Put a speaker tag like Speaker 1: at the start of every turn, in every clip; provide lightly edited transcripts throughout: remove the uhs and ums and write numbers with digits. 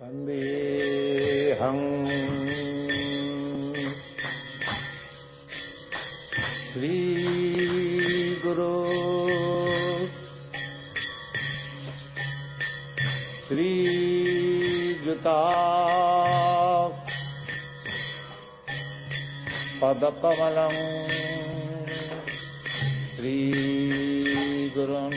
Speaker 1: Vandeham Sri Guru Sri Juta Padakamalam Sri Gurun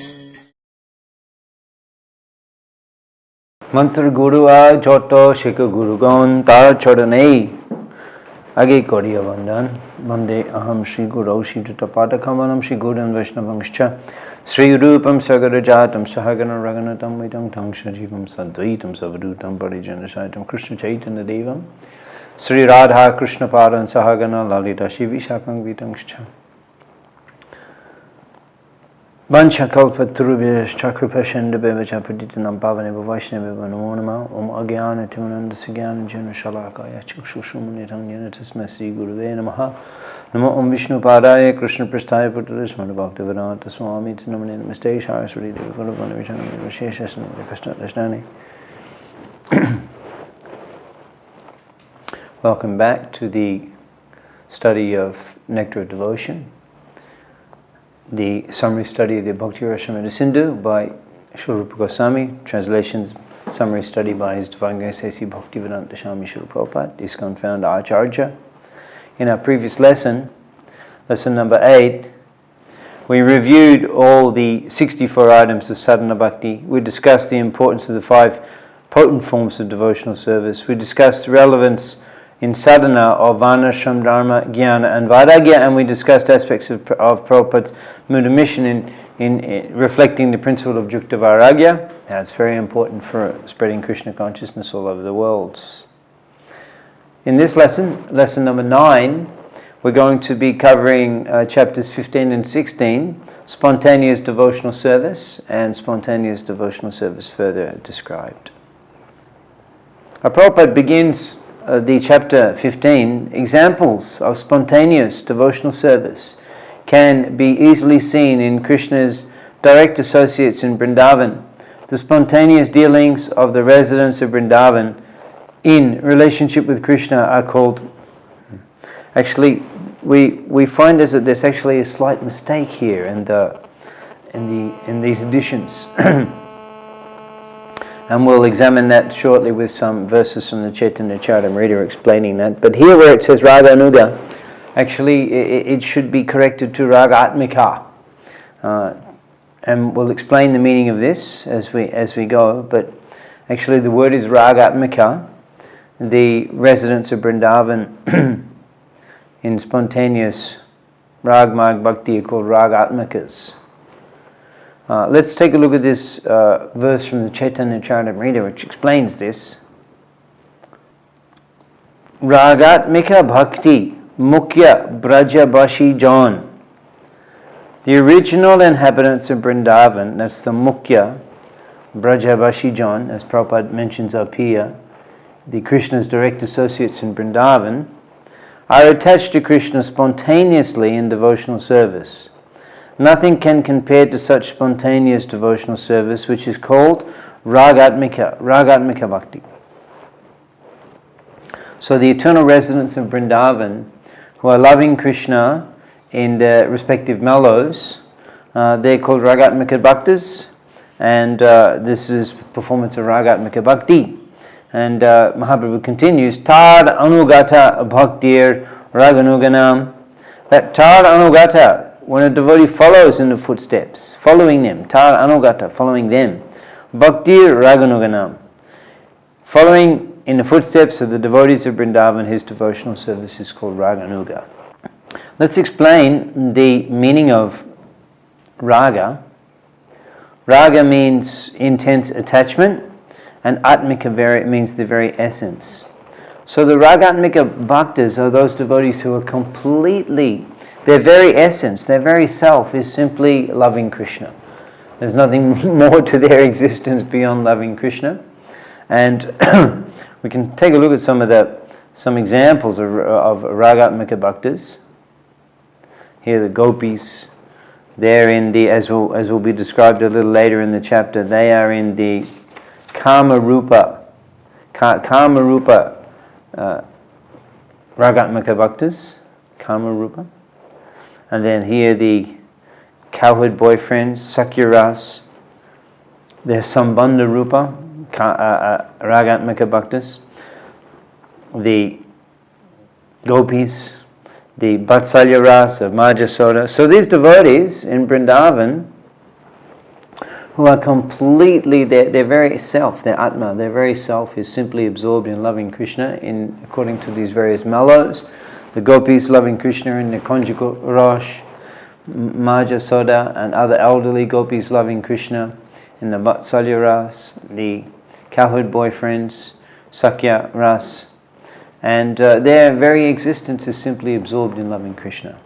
Speaker 1: Mantra Guru A Joto Shika Guru Gon Tar Chodanei Age Koriya Vandan Mande Aham Shri Guru Shri Juta Padakamanam Shri Gurun Vaishnavangscha Sri Rupam Sagarajatam Sahagana Raganatam Vitam Tangsha Jivam Sadvaitam Savadutam Parijanasaitam Krishna Chaitanya Devam Sri Radha Krishna Padan Sahagana Lalita Shivi Shakang Vitangscha Vancha Kalpa Turubhyash Chakrupashinda Bevacha Paditanam Pavaneva Vaishnava Namo Nama Om Agyana Timananda Sigyana Jana Shalakaya Chakshushumunitam Yanatasma Sri Guruve Namaha Namo Om Vishnu Padaya Krishna Prasthaya Puttarismana Bhaktivedanta Swami Tinamani Namaste Saraswati Devi Guravana Vijana Visheshasana Krishna Dashnani. Welcome back to the study of Nectar of Devotion, the summary study of the Bhakti Rasamrita Sindhu by Srila Rupa Goswami, translations, summary study by His Divine Grace A.C. Bhaktivedanta Swami Srila Prabhupada, ISKCON founder Acharya. In our previous lesson, lesson number 8, we reviewed all the 64 items of sadhana bhakti. We discussed the importance of the 5 potent forms of devotional service. We discussed the relevance in sadhana of Varna, Shram, Dharma, Jnana and Vairagya, and we discussed aspects of Prabhupada's Muda mission in reflecting the principle of Yukta Vairagya. Now it's very important for spreading Krishna consciousness all over the world. In this lesson, lesson number 9, we're going to be covering chapters 15 and 16, spontaneous devotional service and spontaneous devotional service further described. Our Prabhupada begins the chapter 15, examples of spontaneous devotional service can be easily seen in Krishna's direct associates in Vrindavan. The spontaneous dealings of the residents of Vrindavan in relationship with Krishna are called... Actually, we find that there's actually a slight mistake here in these editions. And we'll examine that shortly with some verses from the Chaitanya Charitamrita explaining that. But here where it says Raga Anuga, actually it should be corrected to Raga Atmika. And we'll explain the meaning of this as we go. But actually the word is Raga Atmika. The residents of Vrindavan in spontaneous Rag Marg Bhakti are called Raga Atmikas. Let's take a look at this verse from the Chaitanya Charitamrita which explains this. Ragatmika Bhakti Mukhya Brajabashi Jan. The original inhabitants of Vrindavan, that's the Mukhya Brajabashi Jan, as Prabhupada mentions up here, the Krishna's direct associates in Vrindavan, are attached to Krishna spontaneously in devotional service. Nothing can compare to such spontaneous devotional service, which is called Ragatmika Bhakti. So the eternal residents of Vrindavan, who are loving Krishna in their respective mellows, they're called Ragatmika Bhaktas, and this is performance of Ragatmika Bhakti. And Mahaprabhu continues, Tad Anugata Bhaktir Raganuganam. That Tad Anugata, when a devotee follows in the footsteps, following them, Tar Anugata, following them, Bhaktir Raganuganam, following in the footsteps of the devotees of Vrindavan, his devotional service is called Raganuga. Let's explain the meaning of Raga. Raga means intense attachment, and Atmika means the very essence. So the Ragatmika Bhaktas are those devotees who are completely... Their very essence, their very self is simply loving Krishna. There's nothing more to their existence beyond loving Krishna. And we can take a look at some examples of Ragatmika Bhaktas. Here the gopis, they're in the, as will be described a little later in the chapter, they are in the Kama Rupa Kama Rupa Ragatmaka Bhaktas, Kama Rupa. And then here the cowherd boyfriends, Sakya Ras. There's Sambandha Rupa, Ragatmaka Bhaktas. The gopis, the Vatsalya Ras of Majasoda. So these devotees in Vrindavan, who are completely, their very self, their Atma, their very self is simply absorbed in loving Krishna according to these various mellows. The gopis loving Krishna in the conjugal Rosh, Majasoda and other elderly gopis loving Krishna in the Vatsalya Ras, the cowherd boyfriends, Sakya Ras, and their very existence is simply absorbed in loving Krishna.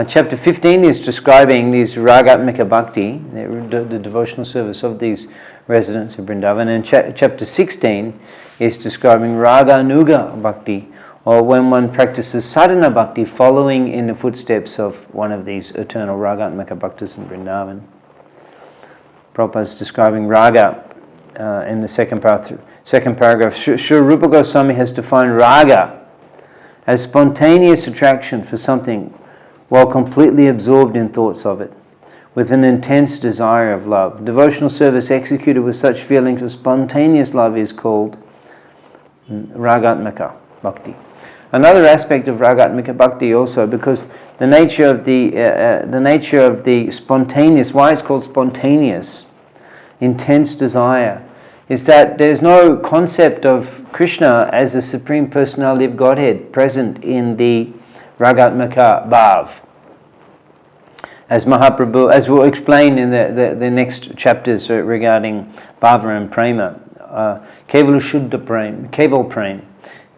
Speaker 1: Chapter 15 is describing these Ragatmika Bhakti, the devotional service of these residents of Vrindavan, and chapter 16 is describing Raganuga Bhakti, or when one practices sadhana bhakti, following in the footsteps of one of these eternal Ragatmika Bhaktas in Vrindavan. Prabhupada is describing Raga in the second paragraph. Srila Rupa Goswami has defined Raga as spontaneous attraction for something while completely absorbed in thoughts of it, with an intense desire of love. Devotional service executed with such feelings of spontaneous love is called Ragatmika Bhakti. Another aspect of Ragatmika Bhakti also, because the nature of the spontaneous, why it's called spontaneous, intense desire, is that there's no concept of Krishna as the Supreme Personality of Godhead present in the Ragatmika Bhav. As Mahaprabhu, as we'll explain in the next chapters regarding Bhava and Prema, Keval Shuddha Prem, Keval Prem,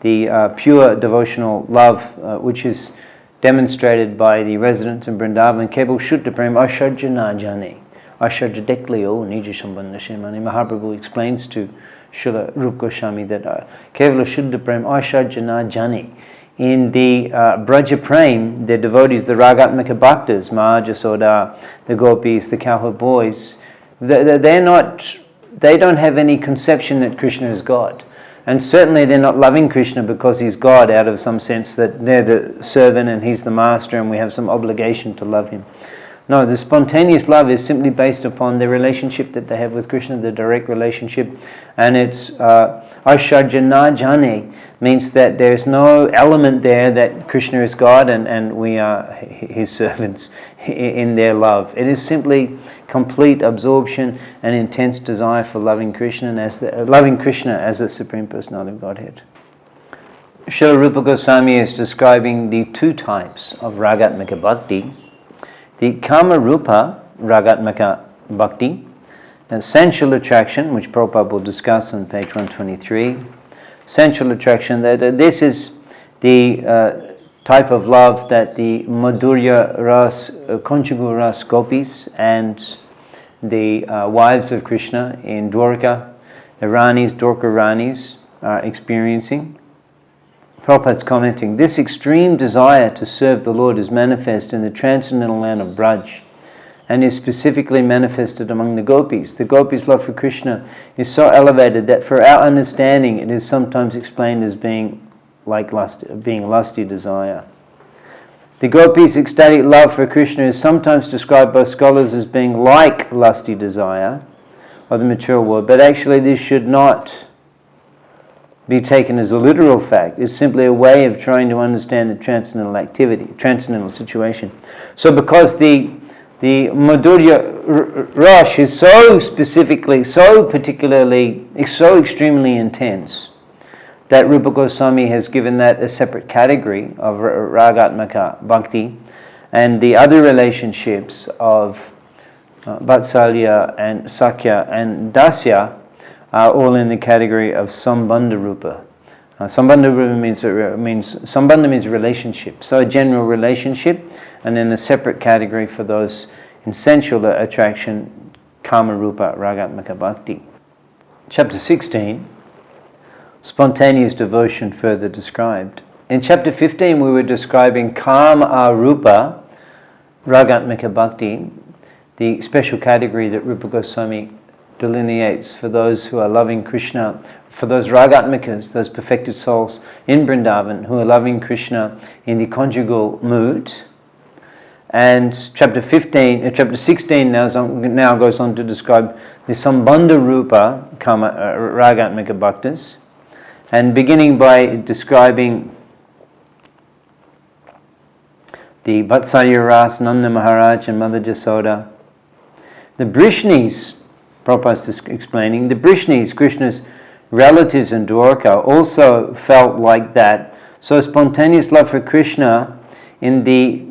Speaker 1: the pure devotional love which is demonstrated by the residents in Vrindavan, Keval Shuddha Prem, Ashadja na jane, Ashadja dekleo nija sambandha shemani. Mahaprabhu explains to Srila Rupa Goswami that Keval Shuddha Prem, Ashadja na jane. In the Braja Prem, the devotees, the Ragatmika Bhaktas, Mahajasoda, the gopis, the cowherd boys, they don't have any conception that Krishna is God. And certainly they're not loving Krishna because he's God, out of some sense that they're the servant and he's the master and we have some obligation to love him. No, the spontaneous love is simply based upon the relationship that they have with Krishna, the direct relationship. And it's Ashajana Jane, means that there's no element there that Krishna is God and we are his servants in their love. It is simply complete absorption and intense desire for loving Krishna as the Supreme Personality of Godhead. Srila Rupa Goswami is describing the two types of Ragatmika Bhakti. The Kama Rupa Ragatmika Bhakti, and sensual attraction, which Prabhupada will discuss on page 123. Sensual attraction, that this is the type of love that the Madhurya Ras, conjugal Ras gopis and the wives of Krishna in Dwarka, the Ranis, Dwarka Ranis, are experiencing. Prabhupada's commenting, this extreme desire to serve the Lord is manifest in the transcendental land of Braj and is specifically manifested among the gopis. The gopis' love for Krishna is so elevated that for our understanding it is sometimes explained as being lusty desire. The gopis' ecstatic love for Krishna is sometimes described by scholars as being like lusty desire of the material world, but actually this should not be taken as a literal fact. It's simply a way of trying to understand the transcendental activity, transcendental situation. So because the Madhurya Rosh is so specifically, so particularly, so extremely intense, that Rupa Goswami has given that a separate category of Ragatmika Bhakti, and the other relationships of Vatsalya and Sakya and Dasya are all in the category of Sambandha Rupa. Sambandha Rupa means relationship. So a general relationship, and then a separate category for those in sensual attraction, Kama Rupa Ragatmika Bhakti. Chapter 16, spontaneous devotion further described. In chapter 15 we were describing Kama Rupa Ragatmika Bhakti, the special category that Rupa Goswami delineates for those who are loving Krishna, for those ragatmikas, those perfected souls in Vrindavan who are loving Krishna in the conjugal mood. And chapter 16 now goes on to describe the Sambandha Rupa Ragatmika Bhaktas, and beginning by describing the Vatsalya Ras, Nanda Maharaj and Mother Jasoda. The Brishnis, Prabhupada is explaining, the Brishnis, Krishna's relatives in Dwarka, also felt like that. So spontaneous love for Krishna in the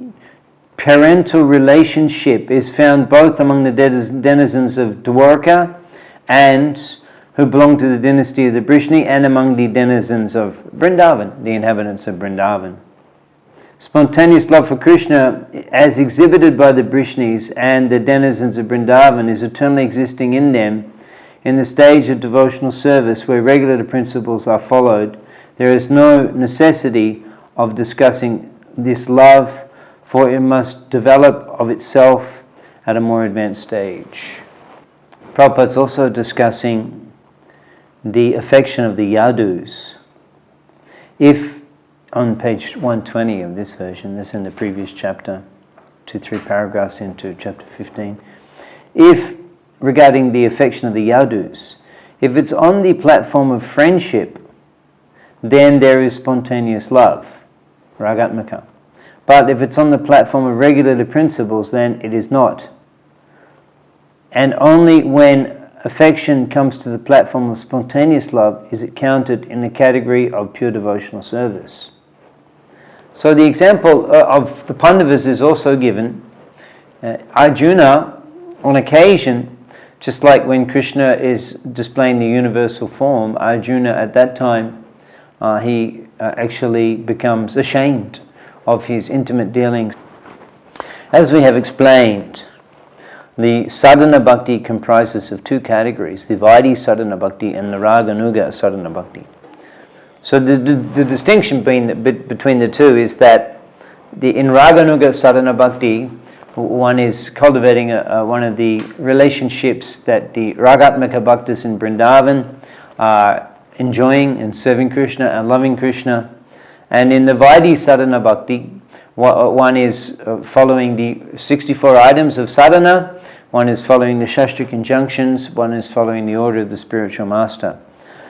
Speaker 1: parental relationship is found both among the denizens of Dwarka and who belong to the dynasty of the Brishni, and among the denizens of Vrindavan, the inhabitants of Vrindavan. Spontaneous love for Krishna, as exhibited by the Brishnis and the denizens of Vrindavan, is eternally existing in them. In the stage of devotional service where regulative principles are followed, there is no necessity of discussing this love, for it must develop of itself at a more advanced stage. Prabhupada is also discussing the affection of the yadus. If, on page 120 of this version, this in the previous chapter, 2-3 paragraphs into chapter 15, if, regarding the affection of the yadus, if it's on the platform of friendship, then there is spontaneous love, ragatmika. But if it's on the platform of regulative principles, then it is not. And only when affection comes to the platform of spontaneous love is it counted in the category of pure devotional service. So the example of the Pandavas is also given. Arjuna, on occasion, just like when Krishna is displaying the universal form, Arjuna at that time, he actually becomes ashamed of his intimate dealings. As we have explained, the sadhana bhakti comprises of two categories, the Vaidhi sadhana bhakti and the Raganuga sadhana bhakti. So the distinction between the two is that in Raganuga sadhana bhakti, one is cultivating one of the relationships that the Ragatmika bhaktas in Vrindavan are enjoying and serving Krishna and loving Krishna. And in the Vaidhi sadhana bhakti, one is following the 64 items of sadhana, one is following the shastric injunctions, one is following the order of the spiritual master.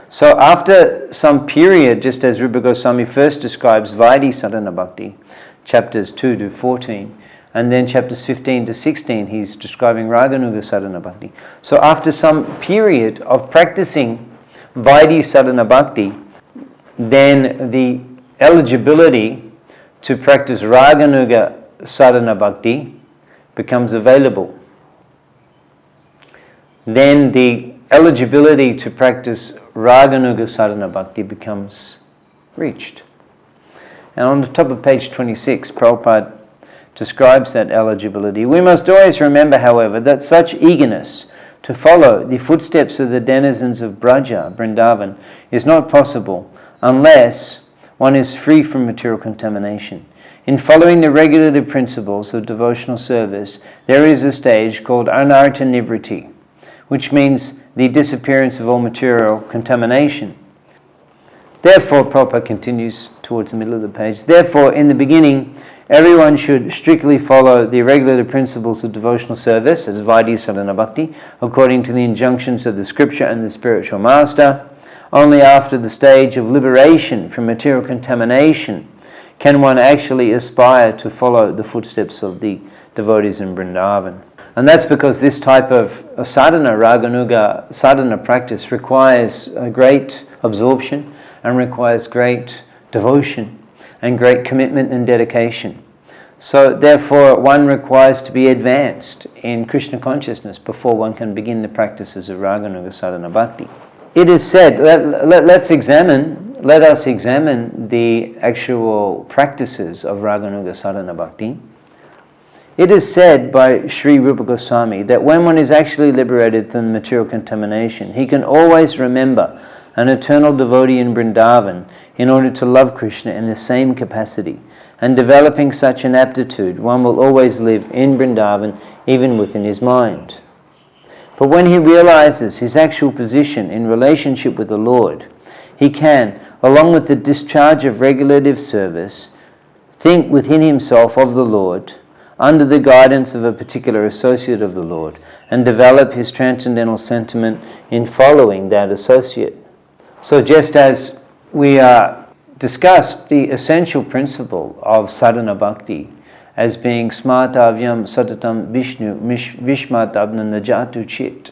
Speaker 1: So after some period, just as Rupa Goswami first describes Vaidhi sadhana bhakti, chapters 2 to 14, and then chapters 15 to 16, he's describing Raganuga sadhana bhakti. So after some period of practicing Vaidhi sadhana bhakti, then the eligibility to practice Raganuga sadhana bhakti becomes available. Then the eligibility to practice Raganuga sadhana bhakti becomes reached. And on the top of page 26, Prabhupada describes that eligibility. We must always remember, however, that such eagerness to follow the footsteps of the denizens of Braja, Vrindavan, is not possible unless one is free from material contamination. In following the regulative principles of devotional service, there is a stage called anartha nivriti, which means the disappearance of all material contamination. Therefore, Prabhupada continues towards the middle of the page, therefore, in the beginning, everyone should strictly follow the regulative principles of devotional service, as Vaidhi sadhana bhakti, according to the injunctions of the scripture and the spiritual master. Only after the stage of liberation from material contamination can one actually aspire to follow the footsteps of the devotees in Vrindavan. And that's because this type of sadhana, Raganuga sadhana practice, requires a great absorption and requires great devotion and great commitment and dedication. So therefore one requires to be advanced in Krishna consciousness before one can begin the practices of Raganuga sadhana bhakti. It is said, let us examine the actual practices of Raganuga sadhana bhakti. It is said by Sri Rupa Goswami that when one is actually liberated from material contamination, he can always remember an eternal devotee in Vrindavan in order to love Krishna in the same capacity. And developing such an aptitude, one will always live in Vrindavan even within his mind. But when he realizes his actual position in relationship with the Lord, he can, along with the discharge of regulative service, think within himself of the Lord, under the guidance of a particular associate of the Lord, and develop his transcendental sentiment in following that associate. So just as we discussed the essential principle of sadhana bhakti as being smatavyam satatam Vishnu vishmatabna najatu chit,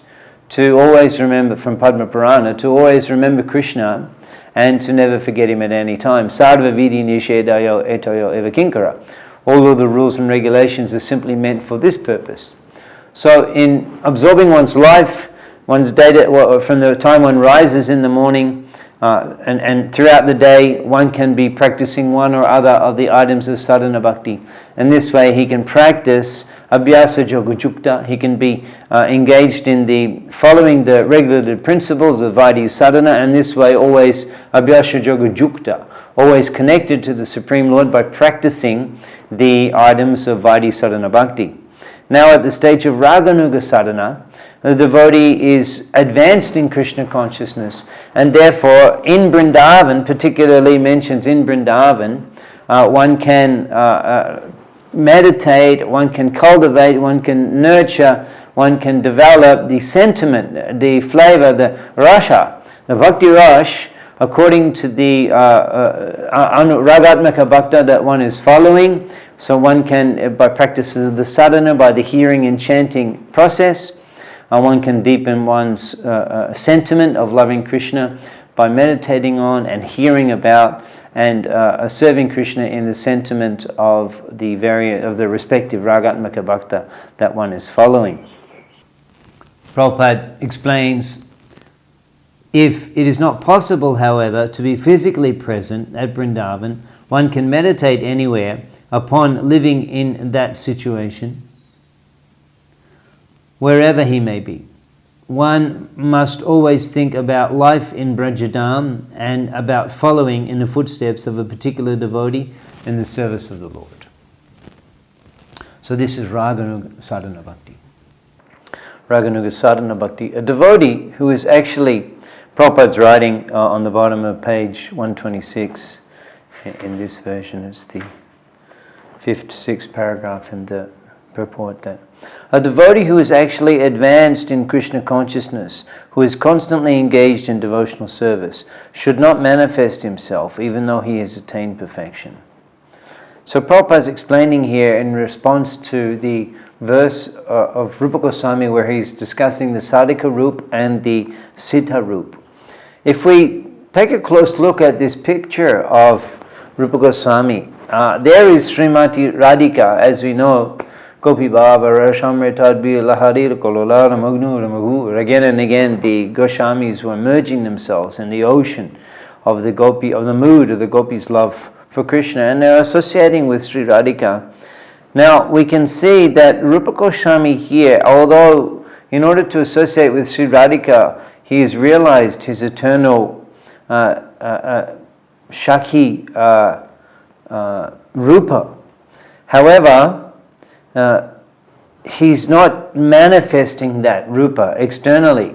Speaker 1: to always remember, from Padma Purana, to always remember Krishna and to never forget him at any time. Sarva vidi nishedayo etayo eva kinkara. All of the rules and regulations are simply meant for this purpose. So in absorbing one's life, one's data, from the time one rises in the morning and throughout the day, one can be practicing one or other of the items of sadhana bhakti. And this way he can practice abhyasa yoga jukta. He can be engaged in the following the regulated principles of Vaidhi sadhana, and this way always abhyasa yoga jukta, always connected to the Supreme Lord by practicing the items of Vaidhi sadhana bhakti. Now at the stage of raganuga sadhana, the devotee is advanced in Krishna consciousness, and therefore in Vrindavan, particularly mentions in Vrindavan, one can meditate, one can cultivate, one can nurture, one can develop the sentiment, the flavor, the rasha, the bhakti rash, according to the ragatmaka bhakta that one is following. So one can, by practices of the sadhana, by the hearing and chanting process, one can deepen one's sentiment of loving Krishna by meditating on and hearing about and serving Krishna in the sentiment of the respective ragatmaka bhakta that one is following. Prabhupada explains, if it is not possible, however, to be physically present at Vrindavan, one can meditate anywhere upon living in that situation, wherever he may be. One must always think about life in Brajadam and about following in the footsteps of a particular devotee in the service of the Lord. So this is Raganuga Sadhana Bhakti. Raganuga Sadhana Bhakti, a devotee who is actually, Prabhupada's writing on the bottom of page 126, in this version, it's the 5th, 6th paragraph in the purport, that a devotee who is actually advanced in Krishna consciousness, who is constantly engaged in devotional service, should not manifest himself even though he has attained perfection. So Prabhupada is explaining here in response to the verse of Rupa Goswami where he's discussing the Sadhika Rup and the Siddha Rup. If we take a close look at this picture of Rupa Goswami, there is Srimati Radhika, as we know, Gopi Bhava Rashamritadbi Laharir Kololara Magnu Ramagu. Again and again the Goswamis were merging themselves in the ocean of the Gopi, of the mood of the Gopi's love for Krishna, and they're associating with Sri Radhika. Now we can see that Rupa Goswami here, although in order to associate with Sri Radhika, he has realized his eternal Shakhi Rupa. However, he's not manifesting that Rupa externally.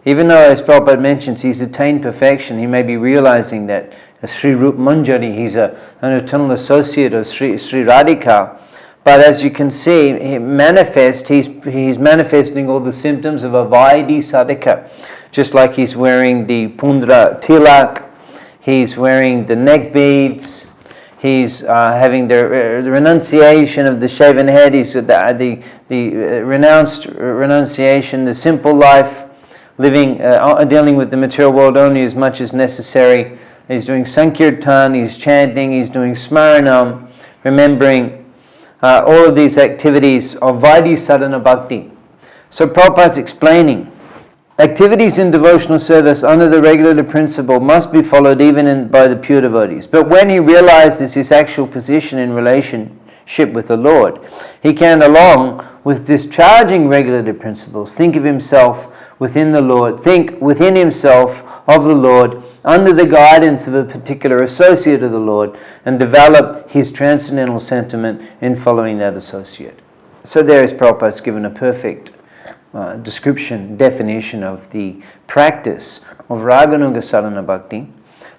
Speaker 1: Even though, as Prabhupada mentions, he's attained perfection, he may be realizing that Sri Rup Manjari, he's an eternal associate of Sri Radhika. But as you can see, he's manifesting all the symptoms of a Vaidhi sadhaka. Just like he's wearing the Pundra Tilak, he's wearing the neck beads, he's having the renunciation of the shaven head, he's the renounced renunciation, the simple life, living, dealing with the material world only as much as necessary. He's doing Sankirtan, he's chanting, he's doing Smaranam, remembering all of these activities of Vaidhi Sadhana Bhakti. So Prabhupada is explaining, activities in devotional service under the regulative principle must be followed even by the pure devotees. But when he realizes his actual position in relationship with the Lord, he can, along with discharging regulative principles, think of himself within the Lord, think within himself of the Lord, under the guidance of a particular associate of the Lord, and develop his transcendental sentiment in following that associate. So there is Prabhupada's given a perfect definition of the practice of Raganuga Sadhana Bhakti,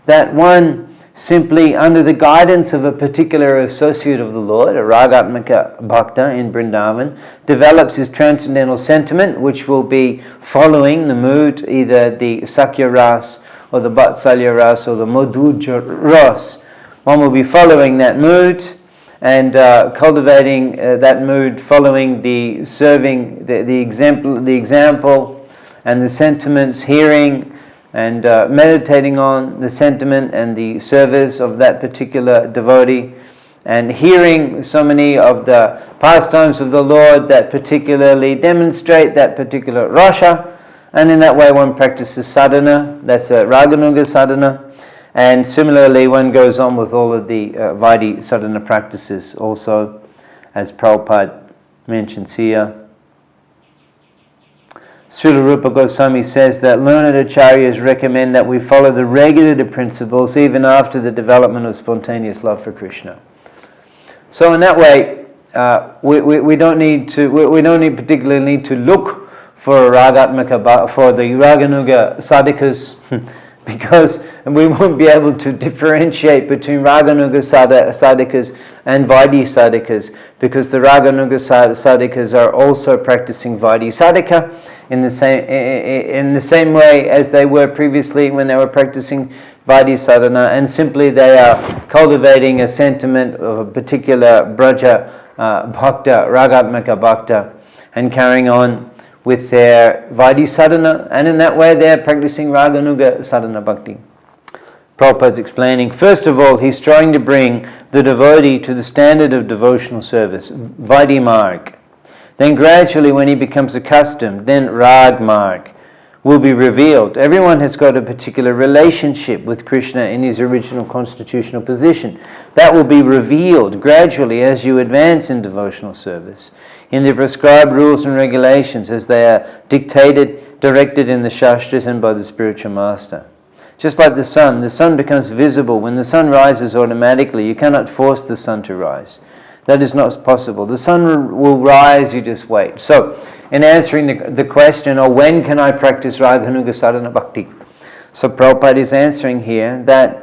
Speaker 1: that one simply under the guidance of a particular associate of the Lord, a Ragatmaka Bhakta in Vrindavan, develops his transcendental sentiment, which will be following the mood, either the Sakya Ras or the Vatsalya Ras or the Madhurya Ras. One will be following that mood and cultivating that mood, following the serving, the example and the sentiments, hearing and meditating on the sentiment and the service of that particular devotee, and hearing so many of the pastimes of the Lord that particularly demonstrate that particular rasha, and in that way one practices sadhana, that's a Raganuga sadhana, and similarly one goes on with all of the Vaidhi sadhana practices also, as Prabhupada mentions here. Srila Rupa Goswami says that learned acharyas recommend that we follow the regulative principles even after the development of spontaneous love for Krishna. So in that way, we don't particularly need to look for for the Raganuga sadhakas, because we won't be able to differentiate between Raganuga sadhakas and Vaidhi sadhakas, because the Raganuga sadhakas are also practicing Vaidhi sadhaka in the same way as they were previously when they were practicing Vaidhi sadhana, and simply they are cultivating a sentiment of a particular Braja Bhakta, Ragatmaka Bhakta, and carrying on with their Vaidhi sadhana, and in that way they are practicing Raganuga sadhana bhakti. Prabhupada's explaining, first of all, he's trying to bring the devotee to the standard of devotional service, Vaidhi Marg. Then gradually, when he becomes accustomed, then Rag Marg will be revealed. Everyone has got a particular relationship with Krishna in his original constitutional position. That will be revealed gradually as you advance in devotional service, in the prescribed rules and regulations as they are directed in the Shastras and by the spiritual master. Just like the sun becomes visible when the sun rises automatically. You cannot force the sun to rise. That is not possible. The sun will rise, you just wait. So, in answering the question, when can I practice Raganuga Sadhana Bhakti? So Prabhupada is answering here that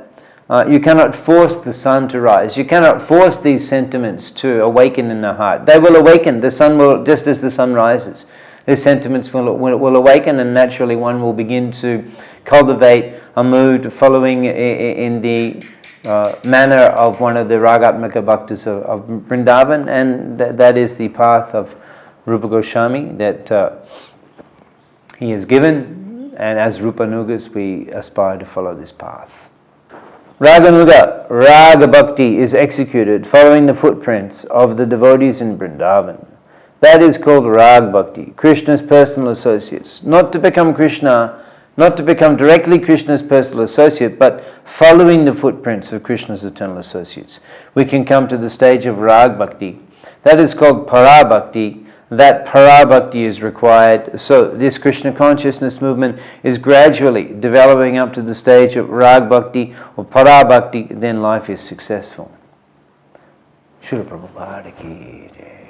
Speaker 1: you cannot force the sun to rise. You cannot force these sentiments to awaken in the heart. They will awaken. The sun will, just as the sun rises, these sentiments will awaken, and naturally one will begin to cultivate a mood following in the manner of one of the Ragatmaka Bhaktas of Vrindavan, and that is the path of Rupa Goswami that he has given, and as Rupanugas we aspire to follow this path. Raganuga, Raga Bhakti, is executed following the footprints of the devotees in Vrindavan. That is called Rag Bhakti, Krishna's personal associates. Not to become directly Krishna's personal associate, but following the footprints of Krishna's eternal associates. We can come to the stage of Rag Bhakti. That is called Para Bhakti. That Para Bhakti is required. So this Krishna consciousness movement is gradually developing up to the stage of Rag Bhakti or Para Bhakti, then life is successful. Srila Prabhupada ki jai.